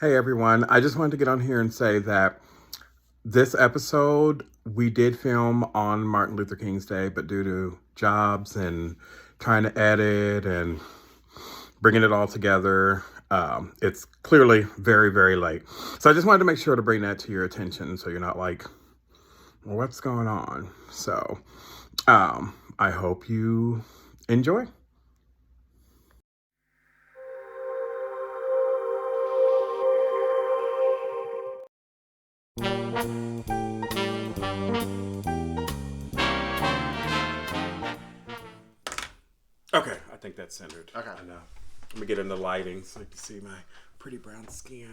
Hey everyone, I just wanted to get on here and say that this episode we did film on Martin Luther King's Day, but due to jobs and trying to edit and bringing it all together, it's clearly very, very late. So I just wanted to make sure to bring that to your attention so you're not like, well, what's going on? So I hope you enjoy. Okay, I think that's centered. Okay. I know. Let me get in the lighting so you can see my pretty brown skin.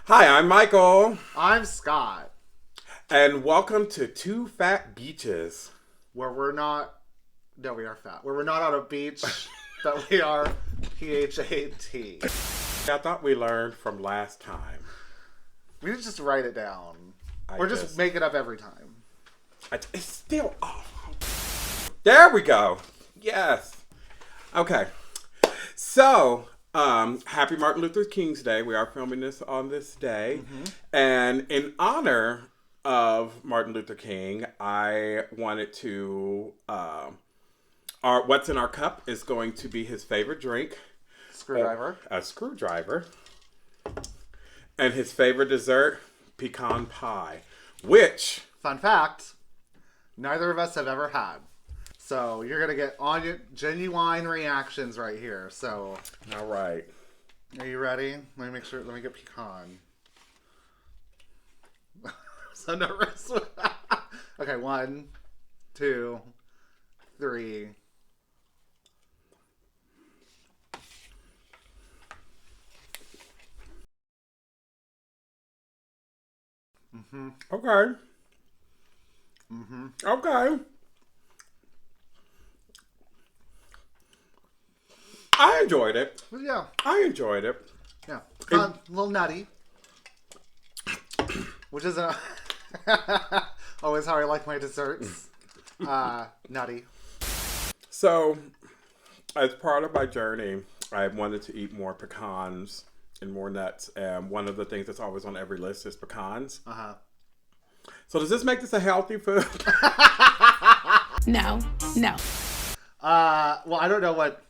Hi, I'm Michael. I'm Scott, And welcome to Two Fat Beaches. where we're not. No, we are fat. Where we're not on a beach, but we are PHAT. I thought we learned from last time. We just write it down. I Or just make it up every time. It's still off. There we go. Yes. Okay. So, happy Martin Luther King's Day. We are filming this on this day. Mm-hmm. And in honor of Martin Luther King, I wanted to... what's in our cup is going to be his favorite drink. Screwdriver. A screwdriver. And his favorite dessert, pecan pie. Which... Fun fact, neither of us have ever had. So you're going to get genuine reactions right here. So, All right. are you ready? Let me make sure. Let me get pecan. So nervous. Okay, 1, 2, 3. Okay. Okay. I enjoyed it. But yeah, I enjoyed it. yeah. Pecan, a little nutty. Which isn't always how I like my desserts. Nutty. So, as part of my journey, I wanted to eat more pecans and more nuts. And one of the things that's always on every list is pecans. Uh-huh. So does this make this a healthy food? No, no. Well, I don't know what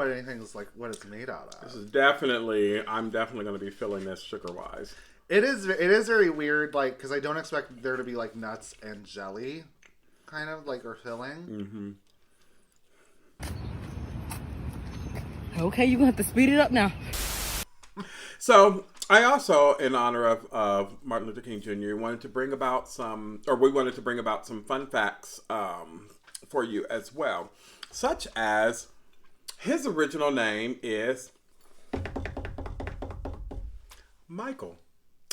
anything's like, what it's made out This of. is I'm definitely going to be filling this sugar-wise. It is very weird, like, because I don't expect there to be, like, nuts and jelly, kind of, like, or filling. Okay, you're gonna have to speed it up now. So I also, in honor of Martin Luther King Jr., we wanted to bring about some fun facts for you as well, such as his original name is Michael.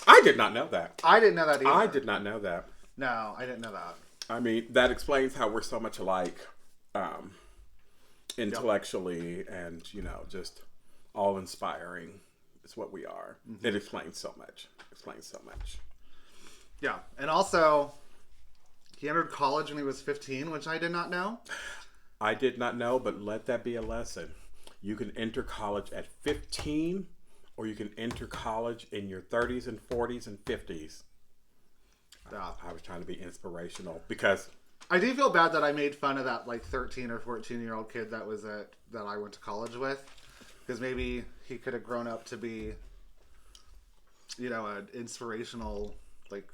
I did not know that. I didn't know that either. I did not know that. No, I didn't know that. I mean, that explains how we're so much alike intellectually and, just all inspiring. It's what we are. It explains so much. Yeah, and also, he entered college when he was 15, which I did not know. I did not know, but let that be a lesson. You can enter college at 15, or you can enter college in your 30s and 40s and 50s. Yeah. I was trying to be inspirational because I do feel bad that I made fun of that, like, 13 or 14-year-old kid that I went to college with. Because maybe he could have grown up to be, an inspirational, like,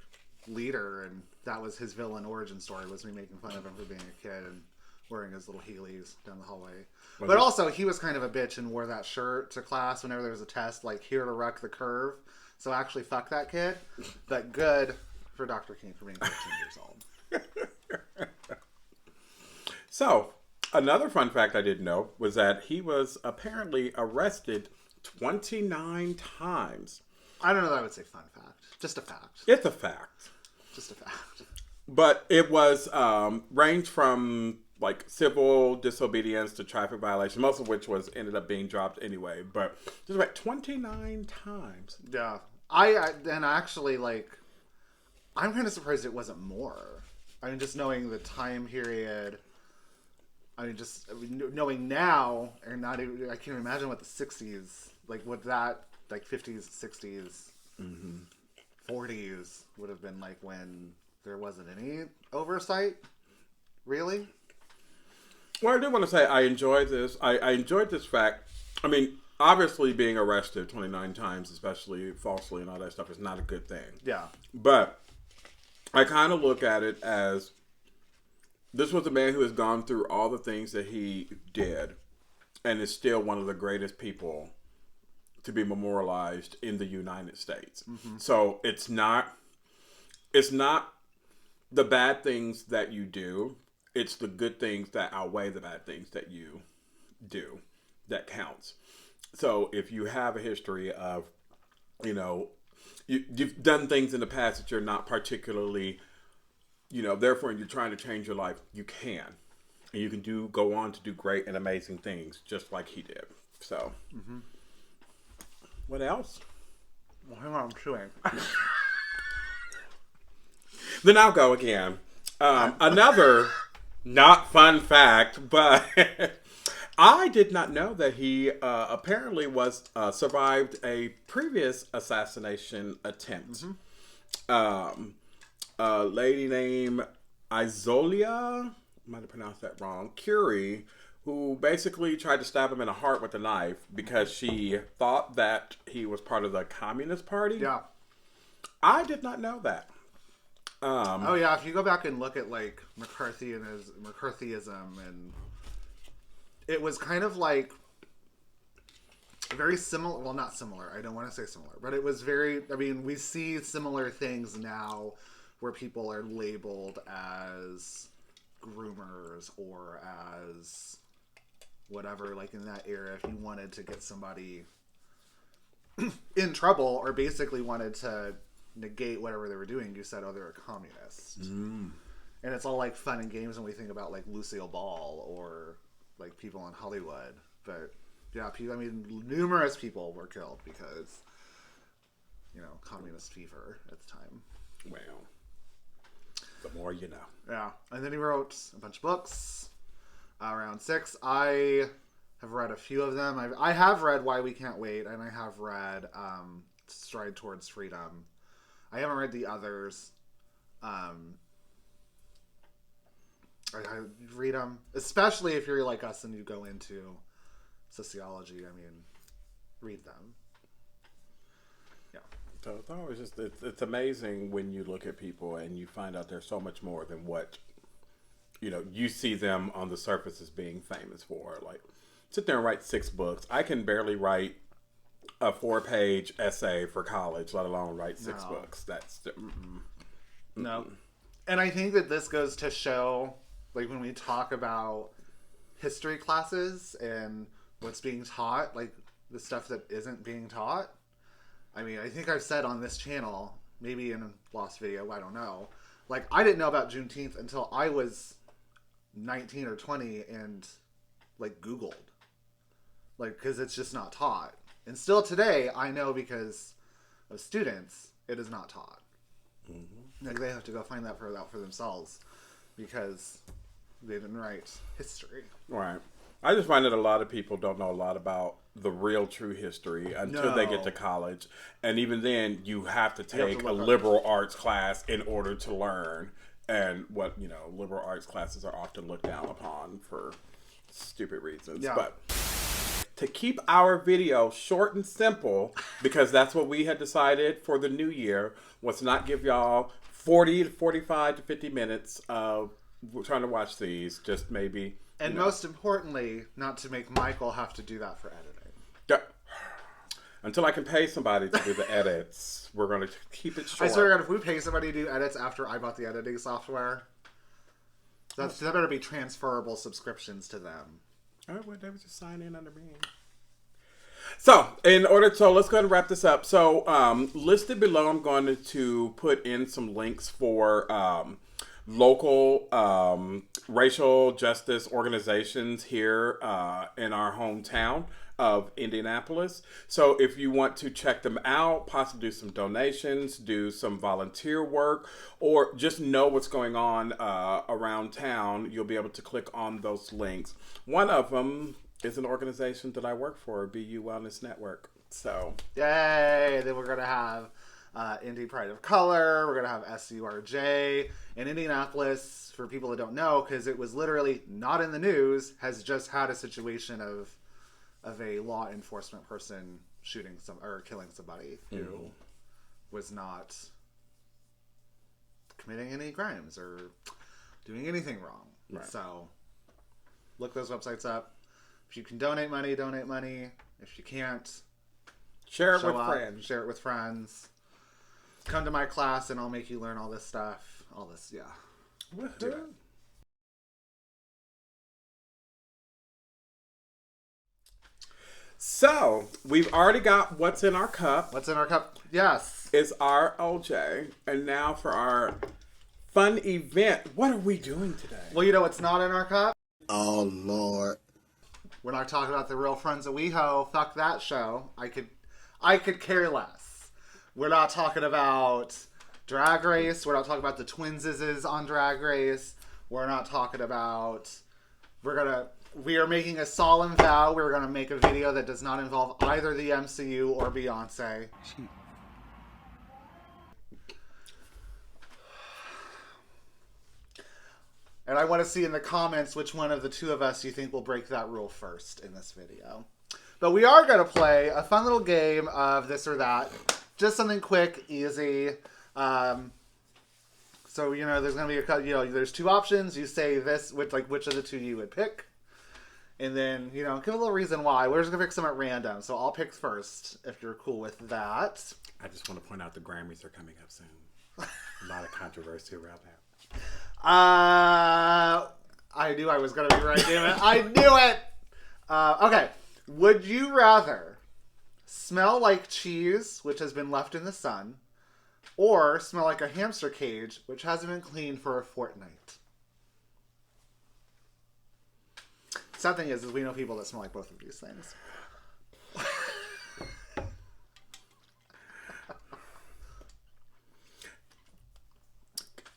leader. And that was his villain origin story, was me making fun of him for being a kid and wearing his little Heelys down the hallway. But also, he was kind of a bitch and wore that shirt to class whenever there was a test, like, here to wreck the curve. So actually, fuck that kid. But good for Dr. King for being 13 years old. So, another fun fact I didn't know was that he was apparently arrested 29 times. I don't know that I would say fun fact. Just a fact. It's a fact. Just a fact. But it was ranged from like civil disobedience to traffic violation, most of which ended up being dropped anyway. But just about 29 times. Yeah. And actually, like, I'm kind of surprised it wasn't more. I mean, just knowing the time period. Knowing now, and not even, I can't imagine what the 60s like what that like 50s, 60s, 40s would have been like when there wasn't any oversight, really. Well, I do want to say I enjoyed this. I enjoyed this fact. I mean, obviously being arrested 29 times, especially falsely and all that stuff, is not a good thing. Yeah. But I kind of look at it as this was a man who has gone through all the things that he did and is still one of the greatest people to be memorialized in the United States. So it's not the bad things that you do. It's the good things that outweigh the bad things that you do that counts. So if you have a history of, you've done things in the past that you're not particularly, therefore you're trying to change your life, you can. And you can go on to do great and amazing things just like he did. So, what else? Well, hang on, I'm chewing. Then I'll go again. Another not fun fact, but I did not know that he apparently survived a previous assassination attempt. A lady named Isolia, might have pronounced that wrong, Curie, who basically tried to stab him in the heart with a knife because she thought that he was part of the Communist Party. Yeah. I did not know that. Oh yeah, if you go back and look at like McCarthyism, and it was kind of like very similar. Well, not similar. I don't want to say similar, but it was very. I mean, we see similar things now where people are labeled as groomers or as whatever. Like in that era, if you wanted to get somebody in trouble or basically wanted to negate whatever they were doing, you said, oh, they're a communist. And it's all like fun and games when we think about like Lucille Ball or like people in Hollywood. But yeah, numerous people were killed because, communist fever at the time. Well, the more you know. Yeah. And then he wrote a bunch of books, around 6. I have read a few of them. I have read Why We Can't Wait, and I have read Stride Towards Freedom. I haven't read the others. I read them, especially if you're like us and you go into sociology. I mean, read them. Yeah. So it's always it's amazing when you look at people and you find out there's so much more than what, you see them on the surface as being famous for. Like, sit there and write 6 books. I can barely write a 4-page essay for college, let alone write 6 books. That's no. And I think that this goes to show, like when we talk about history classes and what's being taught, like the stuff that isn't being taught. I mean, I think I've said on this channel, maybe in a lost video, I don't know. Like, I didn't know about Juneteenth until I was 19 or 20 and like Googled, like, because it's just not taught. And still today, I know because of students, it is not taught. Like, they have to go find that out for themselves because they didn't write history. right. I just find that a lot of people don't know a lot about the real true history until they get to college. And even then, you have to take a liberal arts class in order to learn. And what, liberal arts classes are often looked down upon for stupid reasons. Yeah. But to keep our video short and simple, because that's what we had decided for the new year, was not give y'all 40 to 45 to 50 minutes of trying to watch these. Just maybe. And most importantly, not to make Michael have to do that for editing. Yeah. Until I can pay somebody to do the edits, we're going to keep it short. I swear to God, if we pay somebody to do edits after I bought the editing software, that better be transferable subscriptions to them. All right, well, they would just sign in under me. So, let's go ahead and wrap this up. So, listed below, I'm going to put in some links for local racial justice organizations here in our hometown of Indianapolis. So if you want to check them out, possibly do some donations, do some volunteer work, or just know what's going on around town, you'll be able to click on those links. One of them is an organization that I work for, BU Wellness Network. So, yay! Then we're gonna have Indie Pride of Color. We're gonna have SURJ in Indianapolis. For people that don't know, because it was literally not in the news, has just had a situation of a law enforcement person shooting or killing somebody who was not committing any crimes or doing anything wrong. Right. So look those websites up. If you can donate money, donate money. If you can't, share it with friends. Share it with friends. Come to my class and I'll make you learn all this stuff. All this, yeah. Woohoo. Do it. So, we've already got what's in our cup. What's in our cup? Yes. It's our OJ. And now for our fun event. What are we doing today? Well, you know what's not in our cup? Oh, Lord. We're not talking about the Real Friends of WeHo. Fuck that show. I could care less. We're not talking about Drag Race. We're not talking about the Twinses on Drag Race. We're not talking about... We are making a solemn vow. We're going to make a video that does not involve either the MCU or Beyonce. And I want to see in the comments which one of the two of us you think will break that rule first in this video. But we are going to play a fun little game of this or that. Just something quick, easy. So, you know, there's going to be there's two options. You say this, which of the two you would pick. And then, you know, give a little reason why. We're just going to pick some at random. So I'll pick first, if you're cool with that. I just want to point out the Grammys are coming up soon. A lot of controversy around that. I knew I was going to be right, damn it. I knew it! Okay. Would you rather smell like cheese, which has been left in the sun, or smell like a hamster cage, which hasn't been cleaned for a fortnight? Sad thing is we know people that smell like both of these things.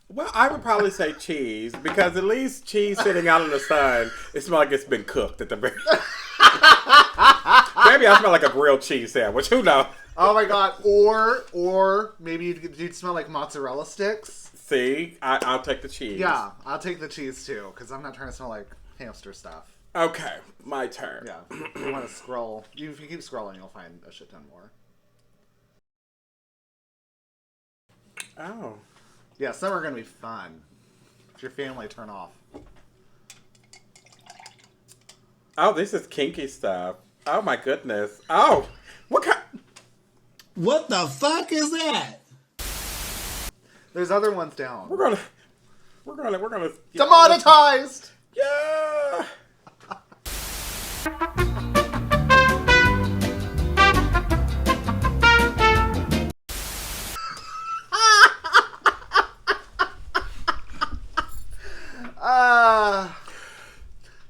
Well, I would probably say cheese, because at least cheese sitting out in the sun, it smells like it's been cooked at the very... Maybe I smell like a grilled cheese sandwich. Who knows? Oh my god. Or maybe you'd smell like mozzarella sticks. See? I'll take the cheese. Yeah, I'll take the cheese too, because I'm not trying to smell like hamster stuff. Okay, my turn. Yeah. You want to scroll. If you keep scrolling, you'll find a shit ton more. Oh. Yeah, some are going to be fun. If your family turn off. Oh, this is kinky stuff. Oh my goodness. Oh, what kind? What the fuck is that? There's other ones down. We're gonna. Demonetized! Yeah.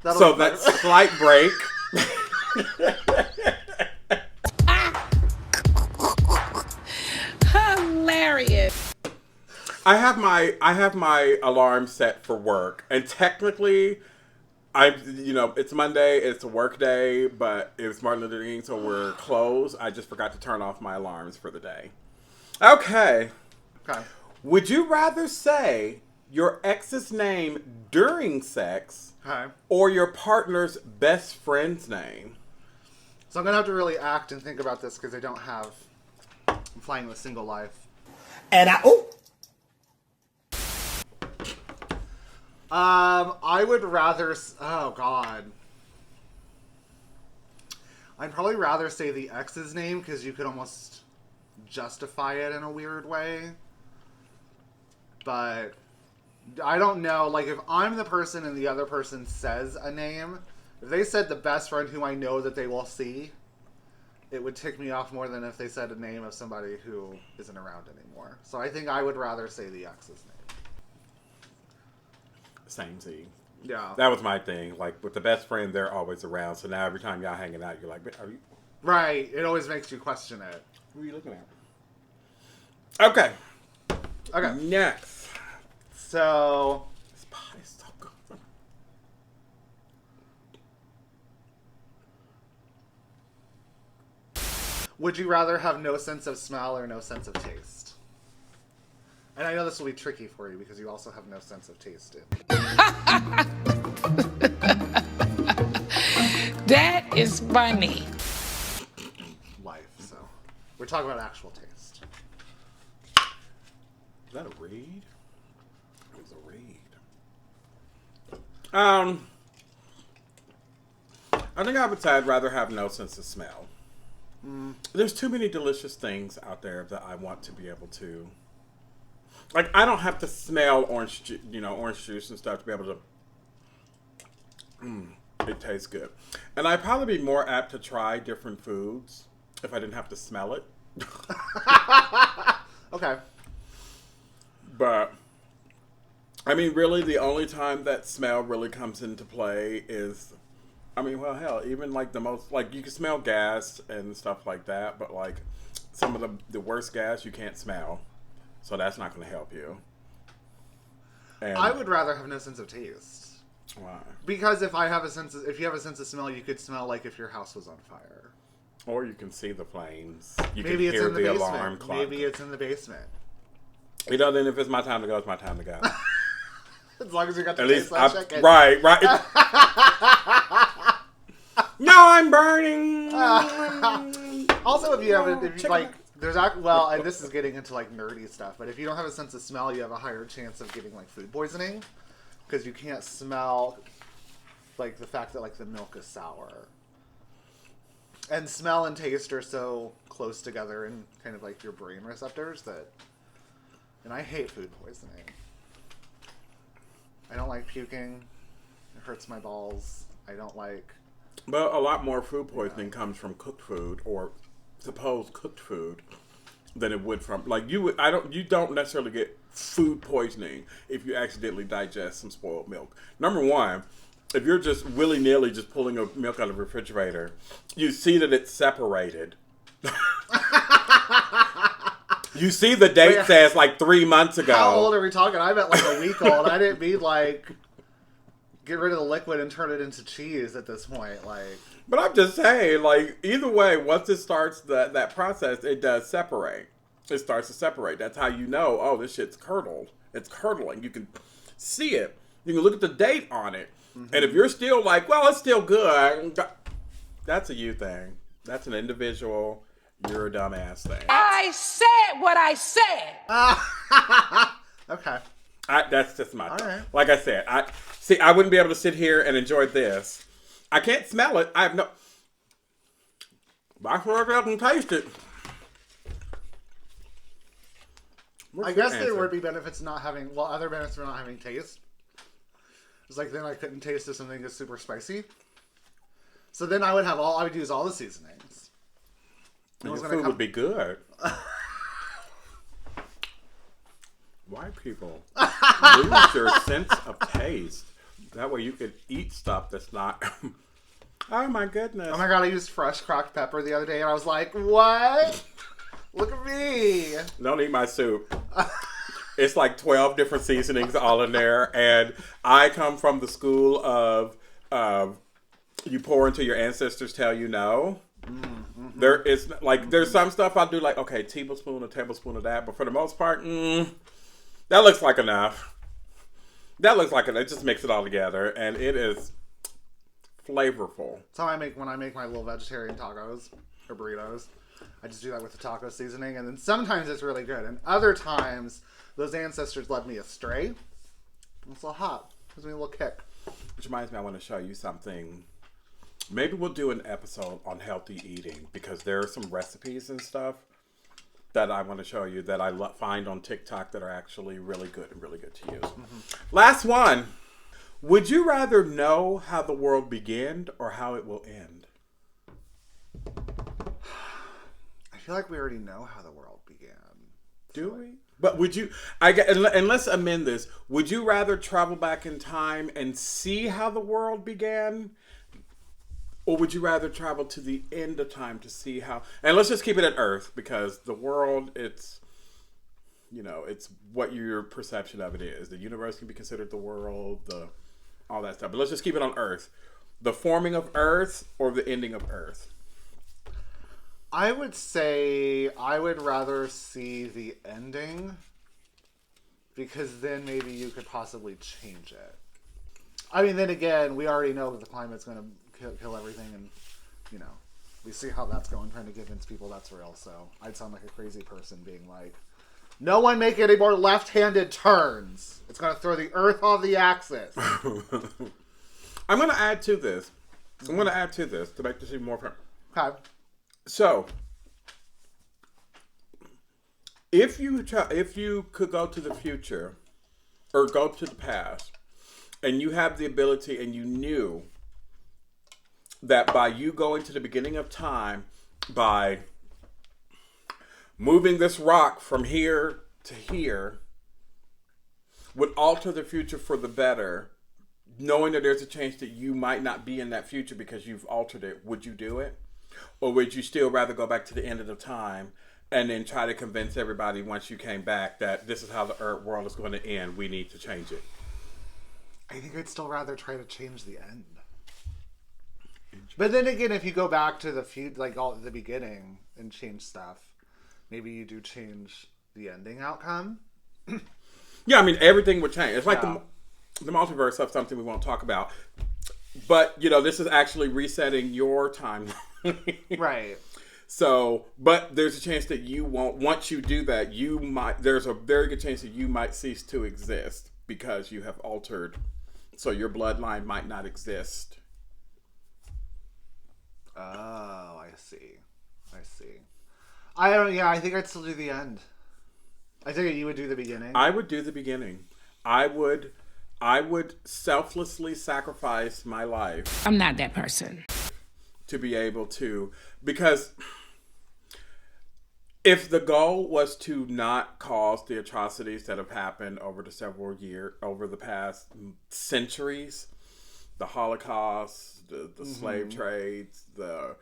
So that's slight break. Hilarious. I have my alarm set for work, and technically, it's Monday, it's a work day, but it's Martin Luther King, so we're closed. I just forgot to turn off my alarms for the day. Okay. Would you rather say your ex's name during sex, or your partner's best friend's name? So I'm going to have to really act and think about this because I'm flying with single life. And I would rather, oh god. I'd probably rather say the ex's name because you could almost justify it in a weird way. But I don't know, like if I'm the person and the other person says a name, if they said the best friend who I know that they will see, it would tick me off more than if they said a name of somebody who isn't around anymore. So I think I would rather say the ex's name. Same Z. Yeah. That was my thing. Like with the best friend, they're always around. So now every time y'all hanging out, you're like, are you? Right. It always makes you question it. Who are you looking at? Okay. Next. So, this pie is so good. Would you rather have no sense of smell or no sense of taste? And I know this will be tricky for you because you also have no sense of taste. That is funny. Life, so we're talking about actual taste. Is that a read? It was a read. I think I would say I'd rather have no sense of smell. There's too many delicious things out there that I want to be able to. Like, I don't have to smell orange juice and stuff to be able to. It tastes good, and I'd probably be more apt to try different foods if I didn't have to smell it. Okay. But I mean, really, the only time that smell really comes into play is, I mean, well, hell, even like the most, like, you can smell gas and stuff like that, but like some of the worst gas you can't smell, so that's not going to help you. And I would rather have no sense of taste. why? Because if you have a sense of smell, you could smell like if your house was on fire. Or you can see the flames. You Maybe can it's hear in the the alarm basement. clock. Maybe it's in the basement. You know, then if it's my time to go, it's my time to go. As long as you got the At taste least, that chicken. right. No, I'm burning. Also, if you Chicken. like, and this is getting into like nerdy stuff, but if you don't have a sense of smell, you have a higher chance of getting like food poisoning because you can't smell like the fact that like the milk is sour. And smell and taste are so close together in kind of like your brain receptors that, and I hate food poisoning. I don't like puking. It hurts my balls. I don't like. But a lot more food poisoning comes from cooked food or supposed cooked food than it would from, like, you don't necessarily get food poisoning if you accidentally digest some spoiled milk. Number one, if you're just willy-nilly just pulling a milk out of the refrigerator, you see that it's separated. You see the date Wait, says like 3 months ago. How old are we talking? I meant like a week old. I didn't mean like get rid of the liquid and turn it into cheese at this point. Like, But I'm just saying, like, either way, once it starts that process, it does separate. It starts to separate. That's how you know, oh, this shit's curdled. It's curdling. You can see it. You can look at the date on it. Mm-hmm. And if you're still like, well, it's still good, that's a you thing. That's an individual, you're a dumbass thing. I said what I said. okay. That's just my thought. Right. Like I said, I wouldn't be able to sit here and enjoy this. I can't smell it. I have no. But I sure I can taste it. I guess there would be benefits not having. Well, other benefits for not having taste. It's like then I couldn't taste if something is super spicy. So then I would use all the seasonings. And your food would be good. White people lose your sense of taste. That way you could eat stuff that's not. Oh my goodness. Oh my god, I used fresh cracked pepper the other day and I was like, what? Look at me. Don't eat my soup. It's like 12 different seasonings all in there. And I come from the school of you pour until your ancestors tell you no. Mm-hmm. There is like, there's some stuff I do like, okay, tablespoon, a tablespoon of that. But for the most part, that looks like enough. That looks like it just mix it all together. And it is flavorful. That's how when I make my little vegetarian tacos or burritos. I just do that with the taco seasoning, and then sometimes it's really good, and other times those ancestors led me astray. It's a little hot. Gives me a little kick. Which reminds me, I want to show you something. Maybe we'll do an episode on healthy eating because there are some recipes and stuff that I want to show you that I find on TikTok that are actually really good and really good to use. Mm-hmm. Last one. Would you rather know how the world began or how it will end? I feel like we already know how the world began. Do we? But would you, and let's amend this. Would you rather travel back in time and see how the world began? Or would you rather travel to the end of time to see how, and let's just keep it at Earth because the world, it's what your perception of it is. The universe can be considered the world, all that stuff. But let's just keep it on Earth. The forming of Earth or the ending of Earth? I would say I would rather see the ending, because then maybe you could possibly change it. I mean, then again, we already know that the climate's going to kill everything, and, you know, we see how that's going, trying to convince people that's real. So I'd sound like a crazy person being like, no one make any more left-handed turns. It's going to throw the earth off the axis. I'm going to add to this. I'm going to add to this to make this even more fun. Okay. So, if you could go to the future or go to the past, and you have the ability, and you knew that by you going to the beginning of time, by moving this rock from here to here, would alter the future for the better, knowing that there's a chance that you might not be in that future because you've altered it, would you do it? Or would you still rather go back to the end of the time and then try to convince everybody once you came back that this is how the world is going to end, we need to change it? I think I'd still rather try to change the end. But then again, if you go back to the beginning and change stuff, maybe you do change the ending outcome. Yeah, I mean, everything would change. It's like the multiverse of something we won't talk about. But, you know, this is actually resetting your timeline. Right. So, but there's a chance that you won't, once you do that, there's a very good chance that you might cease to exist because you have altered. So your bloodline might not exist. Oh, I see. I think I'd still do the end. I think you would do the beginning. I would do the beginning. I would selflessly sacrifice my life. I'm not that person. To be able to, because if the goal was to not cause the atrocities that have happened over the past centuries, the Holocaust, the slave trades, the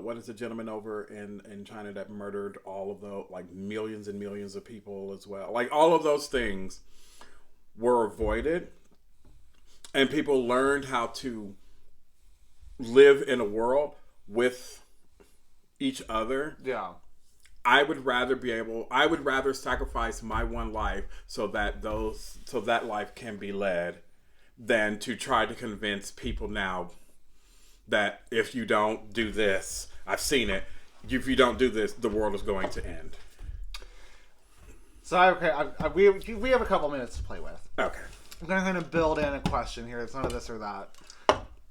what is the gentleman over in China that murdered all of the, like, millions and millions of people as well, like, all of those things were avoided, and people learned how to live in a world with each other. Yeah. I would rather sacrifice my one life so that life can be led than to try to convince people now that if you don't do this, I've seen it, if you don't do this, the world is going to end. So, we have a couple minutes to play with. Okay. I'm going to kind of build in a question here. It's none of this or that.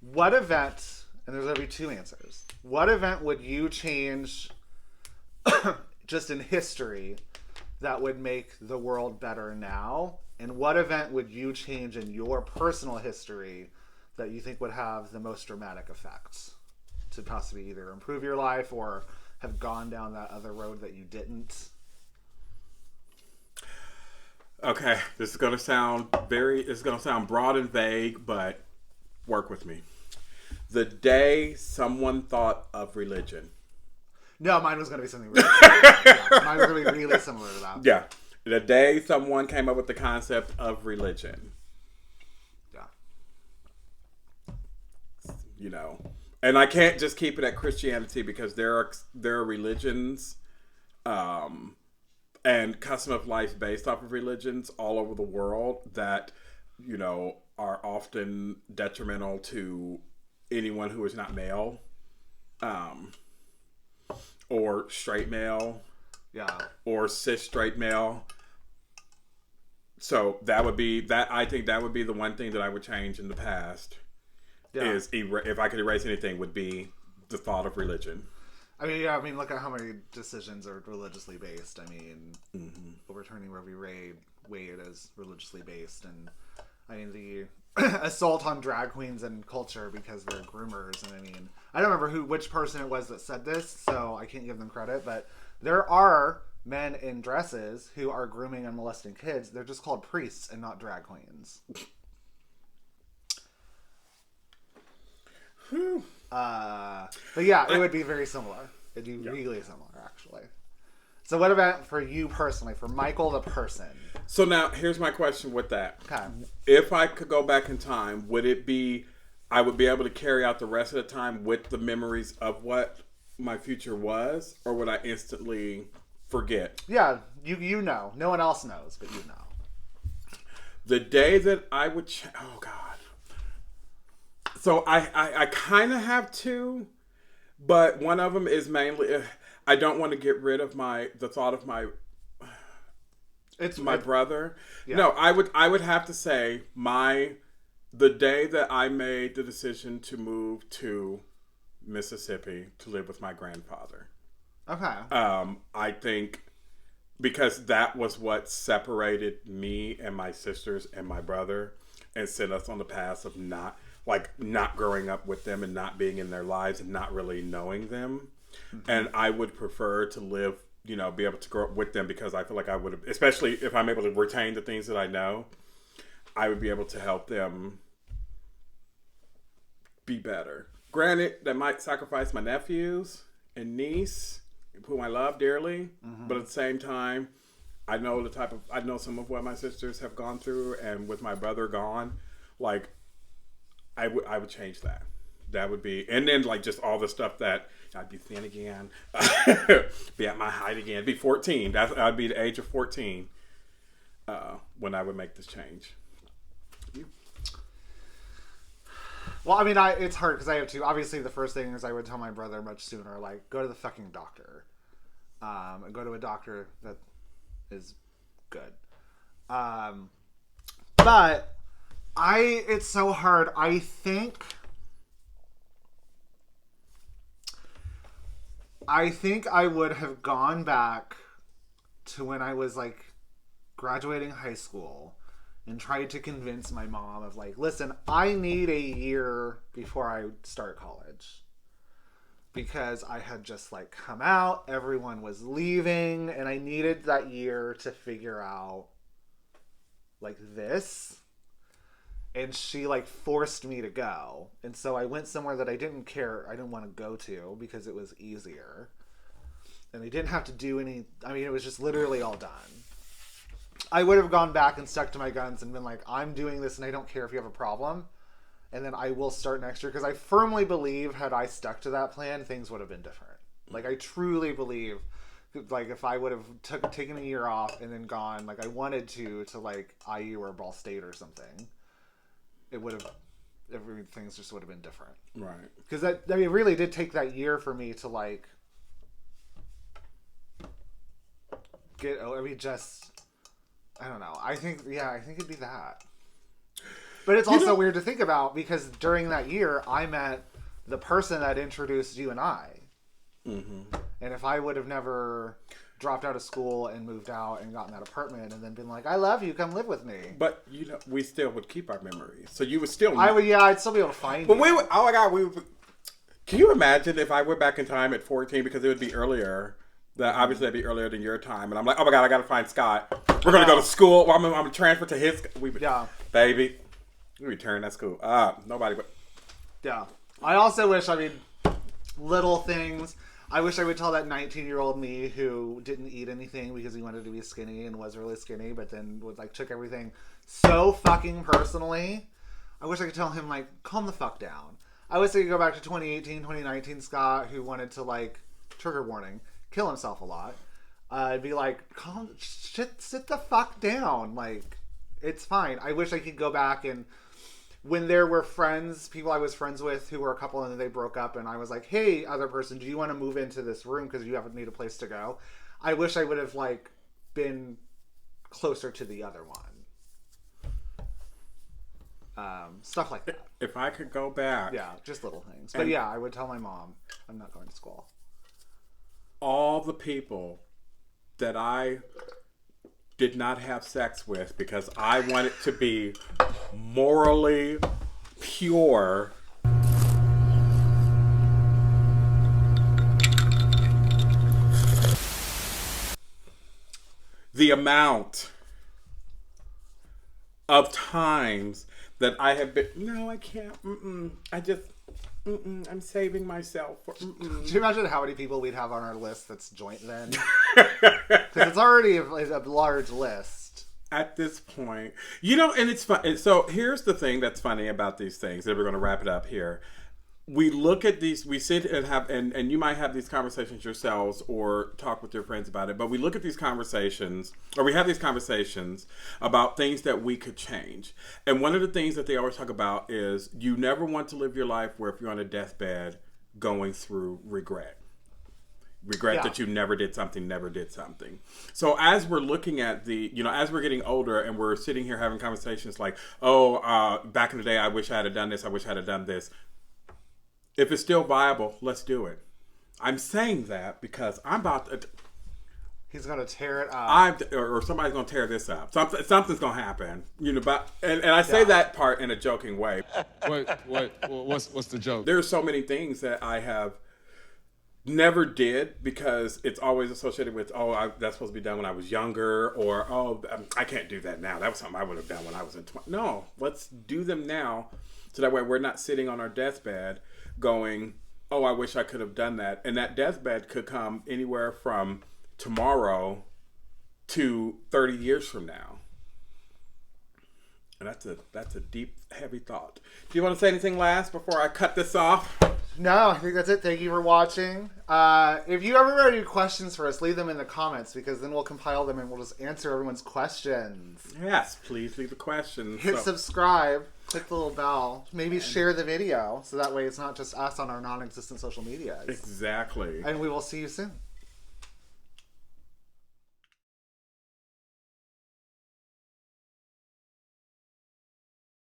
What event, and there's going to be two answers, what event would you change just in history that would make the world better now? And what event would you change in your personal history that you think would have the most dramatic effects to possibly either improve your life or have gone down that other road that you didn't? Okay, this is going to sound broad and vague, but work with me. The day someone thought of religion. No, mine was going to be something really similar. Mine was going to be really similar to that. Yeah. The day someone came up with the concept of religion. Yeah. You know. And I can't just keep it at Christianity, because there are religions and custom of life based off of religions all over the world that, you know, are often detrimental to anyone who is not male. Or straight male. Yeah. Or cis straight male. So I think that would be the one thing that I would change in the past. Yeah. Is if I could erase anything, would be the thought of religion. I mean, look at how many decisions are religiously based. I mean, overturning Roe v. Wade is religiously based, and I mean the assault on drag queens and culture because they're groomers. And I mean, I don't remember which person it was that said this, so I can't give them credit, but there are men in dresses who are grooming and molesting kids. They're just called priests and not drag queens. But yeah, it would be very similar. It'd be really similar, actually. So what about for you personally, for Michael the person? So now, here's my question with that. Okay. If I could go back in time, would it be, I would be able to carry out the rest of the time with the memories of what my future was, or would I instantly forget? Yeah, you know. No one else knows, but you know. The day that I would... oh, God. So I kind of have two, but one of them is mainly... I don't want to get rid of the thought of my brother. Yeah. No, I would have to say the day that I made the decision to move to Mississippi to live with my grandfather. Okay. I think because that was what separated me and my sisters and my brother and set us on the path of not growing up with them and not being in their lives and not really knowing them. Mm-hmm. And I would prefer to live, be able to grow up with them, because I feel like I would have, especially if I'm able to retain the things that I know, I would be able to help them be better. Granted, that might sacrifice my nephews and niece, whom I love dearly, but at the same time, I know some of what my sisters have gone through, and with my brother gone, like, I would change that. That would be, and then like just all the stuff that I'd be thin again, be at my height again, be 14. I'd be the age of 14 when I would make this change. Well, I mean, it's hard because I have two. Obviously, the first thing is I would tell my brother much sooner, like, go to the fucking doctor. And go to a doctor that is good. But it's so hard. I think I would have gone back to when I was, like, graduating high school and tried to convince my mom of, like, listen, I need a year before I start college. Because I had just, like, come out, everyone was leaving, and I needed that year to figure out, like, this. And she, like, forced me to go. And so I went somewhere that I didn't want to go to because it was easier. And I didn't have to do it was just literally all done. I would have gone back and stuck to my guns and been like, I'm doing this and I don't care if you have a problem. And then I will start next year. Because I firmly believe had I stuck to that plan, things would have been different. Like, I truly believe, like, if I would have taken a year off and then gone, like I wanted to like, IU or Ball State or something, everything just would have been different. Right. Because it really did take that year for me to, like, I don't know. I think it'd be that. But it's also weird to think about because during that year, I met the person that introduced you and I. Mm-hmm. And if I would have never dropped out of school and moved out and gotten that apartment and then been like, I love you, come live with me. But, we still would keep our memories. So you would still... I'd still be able to find you. But oh my God, can you imagine if I went back in time at 14, because it would be earlier... That obviously that'd be earlier than your time, and I'm like, oh my God, I gotta find Scott. We're gonna go to school. Well, I'm gonna transfer to his. Baby, we return at school. Nobody but. Yeah, I also wish. Little things. I wish I would tell that 19-year-old me who didn't eat anything because he wanted to be skinny and was really skinny, but then took everything so fucking personally. I wish I could tell him, like, calm the fuck down. I wish I could go back to 2018, 2019 Scott who wanted to, like, trigger warning, kill himself a lot. I'd be like, sit the fuck down. Like, it's fine. I wish I could go back and when there were people I was friends with who were a couple and then they broke up and I was like, hey, other person, do you want to move into this room because you need a place to go? I wish I would have, like, been closer to the other one. Stuff like that. If I could go back. Yeah, just little things. But yeah, I would tell my mom, I'm not going to school. All the people that I did not have sex with because I wanted to be morally pure. The amount of times that I have been, no, I can't, I'm saving myself. Do you imagine how many people we'd have on our list that's joint then? Because it's already a large list. At this point. And it's fun. So here's the thing that's funny about these things, and we're going to wrap it up here. we look at these, we sit and have, and you might have these conversations yourselves or talk with your friends about it, but we look at these conversations, or we have these conversations about things that we could change. And one of the things that they always talk about is you never want to live your life where if you're on a deathbed going through regret. That you never did something. So as we're looking at as we're getting older and we're sitting here having conversations like, back in the day, I wish I had done this. I wish I had done this. If it's still viable, let's do it. I'm saying that because I'm about to... He's going to tear it up. Or somebody's going to tear this up. Something's going to happen. But I say that part in a joking way. What's the joke? There's so many things that I have never did because it's always associated with, that's supposed to be done when I was younger, or, I can't do that now. That was something I would have done when I was in 20. No, let's do them now so that way we're not sitting on our deathbed going, I wish I could have done that. And that deathbed could come anywhere from tomorrow to 30 years from now. And that's a deep, heavy thought. Do you want to say anything last before I cut this off? No, I think that's it. Thank you for watching. If you ever have any questions for us, leave them in the comments because then we'll compile them and we'll just answer everyone's questions. Yes, please leave the questions. Hit subscribe, click the little bell, maybe share the video so that way it's not just us on our non-existent social media. Exactly. And we will see you soon.